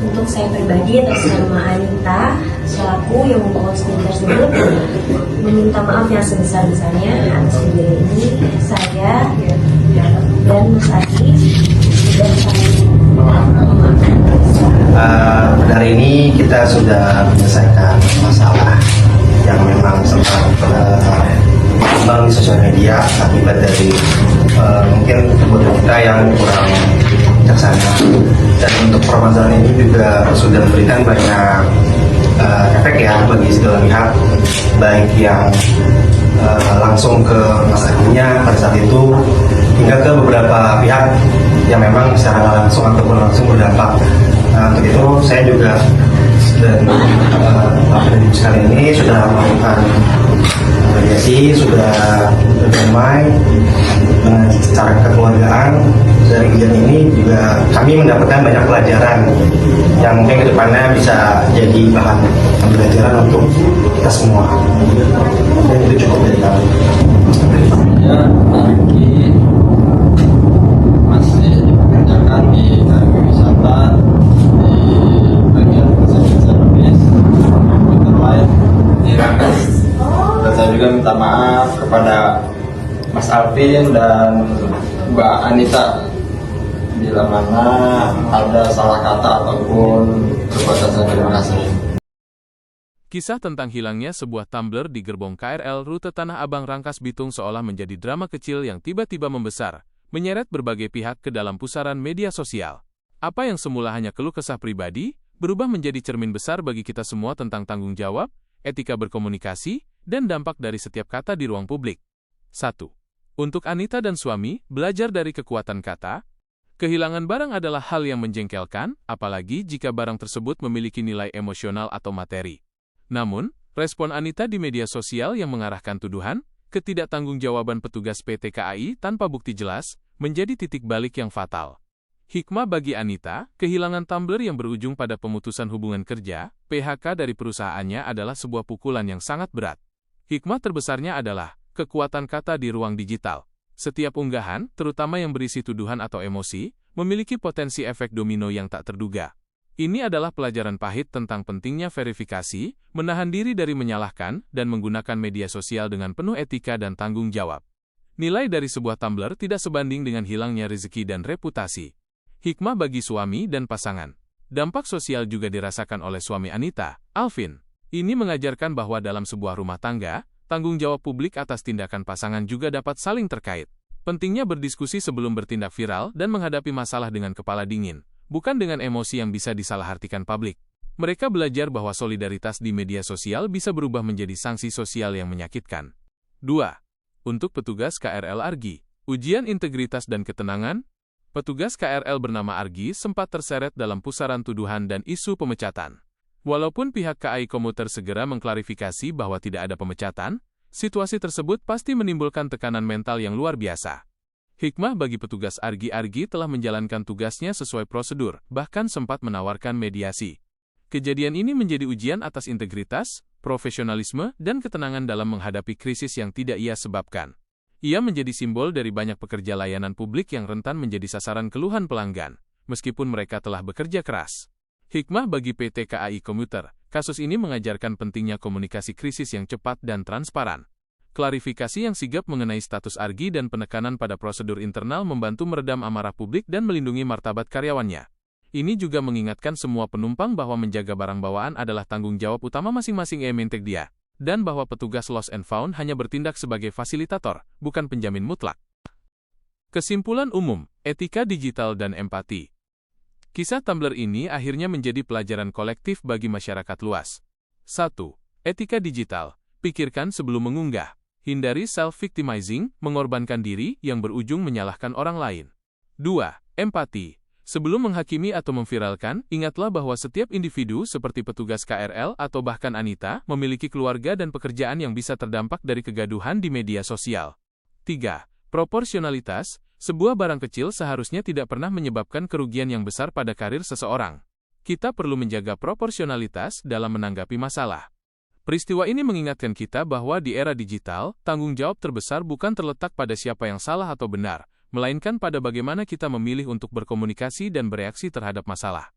Untuk saya pribadi atas nama Anita selaku yang membawa seni tersebut meminta maaf yang sebesar-besarnya atas kejadian ini. Saya dan Mas Adi dan pada hari ini kita sudah menyelesaikan masalah yang memang sempat berkembang di sosial media akibat dari mungkin kebutuhan kita yang kurang bijaksana. Dan untuk permasalahan ini juga sudah memberikan banyak efek ya bagi segala pihak, baik yang langsung ke masyarakatnya pada saat itu hingga ke beberapa pihak yang memang secara langsung ataupun langsung berdampak. Untuk itu saya juga dan sekali ini sudah melakukan mediasi, sudah berdamai dengan secara kekeluargaan. Dari kejadian ini juga kami mendapatkan banyak pelajaran yang mungkin kedepannya bisa jadi bahan pembelajaran untuk kita semua. Dan itu cukup dari kami. Ya, hari ini masih dikerjakan di pariwisata di bagian servis komputer lain di Rangkas. Dan saya juga minta maaf kepada Mas Alvin dan Mbak Anita bila mana ada salah kata ataupun perbuatan saya. Terima kasih. Kisah tentang hilangnya sebuah tumbler di gerbong KRL rute Tanah Abang Rangkas Bitung seolah menjadi drama kecil yang tiba-tiba membesar, menyeret berbagai pihak ke dalam pusaran media sosial. Apa yang semula hanya keluh kesah pribadi, berubah menjadi cermin besar bagi kita semua tentang tanggung jawab, etika berkomunikasi, dan dampak dari setiap kata di ruang publik. 1. Untuk Anita dan suami, belajar dari kekuatan kata. Kehilangan barang adalah hal yang menjengkelkan, apalagi jika barang tersebut memiliki nilai emosional atau materi. Namun, respon Anita di media sosial yang mengarahkan tuduhan, ketidaktanggung-jawaban petugas PT KAI tanpa bukti jelas, menjadi titik balik yang fatal. Hikmah bagi Anita, kehilangan tumbler yang berujung pada pemutusan hubungan kerja, PHK dari perusahaannya adalah sebuah pukulan yang sangat berat. Hikmah terbesarnya adalah kekuatan kata di ruang digital. Setiap unggahan, terutama yang berisi tuduhan atau emosi, memiliki potensi efek domino yang tak terduga. Ini adalah pelajaran pahit tentang pentingnya verifikasi, menahan diri dari menyalahkan, dan menggunakan media sosial dengan penuh etika dan tanggung jawab. Nilai dari sebuah tumbler tidak sebanding dengan hilangnya rezeki dan reputasi. Hikmah bagi suami dan pasangan. Dampak sosial juga dirasakan oleh suami Anita, Alvin. Ini mengajarkan bahwa dalam sebuah rumah tangga, tanggung jawab publik atas tindakan pasangan juga dapat saling terkait. Pentingnya berdiskusi sebelum bertindak viral dan menghadapi masalah dengan kepala dingin, bukan dengan emosi yang bisa disalahartikan publik. Mereka belajar bahwa solidaritas di media sosial bisa berubah menjadi sanksi sosial yang menyakitkan. 2. Untuk petugas KRL Argi, ujian integritas dan ketenangan. Petugas KRL bernama Argi sempat terseret dalam pusaran tuduhan dan isu pemecatan. Walaupun pihak KAI Komuter segera mengklarifikasi bahwa tidak ada pemecatan, situasi tersebut pasti menimbulkan tekanan mental yang luar biasa. Hikmah bagi petugas Argi telah menjalankan tugasnya sesuai prosedur, bahkan sempat menawarkan mediasi. Kejadian ini menjadi ujian atas integritas, profesionalisme, dan ketenangan dalam menghadapi krisis yang tidak ia sebabkan. Ia menjadi simbol dari banyak pekerja layanan publik yang rentan menjadi sasaran keluhan pelanggan, meskipun mereka telah bekerja keras. Hikmah bagi PT KAI Komuter, kasus ini mengajarkan pentingnya komunikasi krisis yang cepat dan transparan. Klarifikasi yang sigap mengenai status Argi dan penekanan pada prosedur internal membantu meredam amarah publik dan melindungi martabat karyawannya. Ini juga mengingatkan semua penumpang bahwa menjaga barang bawaan adalah tanggung jawab utama masing-masing ementek dia, dan bahwa petugas Lost and Found hanya bertindak sebagai fasilitator, bukan penjamin mutlak. Kesimpulan umum, etika digital dan empati. Kisah tumbler ini akhirnya menjadi pelajaran kolektif bagi masyarakat luas. 1. Etika digital. Pikirkan sebelum mengunggah. Hindari self-victimizing, mengorbankan diri yang berujung menyalahkan orang lain. 2. Empati. Sebelum menghakimi atau memviralkan, ingatlah bahwa setiap individu seperti petugas KRL atau bahkan Anita memiliki keluarga dan pekerjaan yang bisa terdampak dari kegaduhan di media sosial. 3. Proporsionalitas. Sebuah barang kecil seharusnya tidak pernah menyebabkan kerugian yang besar pada karir seseorang. Kita perlu menjaga proporsionalitas dalam menanggapi masalah. Peristiwa ini mengingatkan kita bahwa di era digital, tanggung jawab terbesar bukan terletak pada siapa yang salah atau benar, melainkan pada bagaimana kita memilih untuk berkomunikasi dan bereaksi terhadap masalah.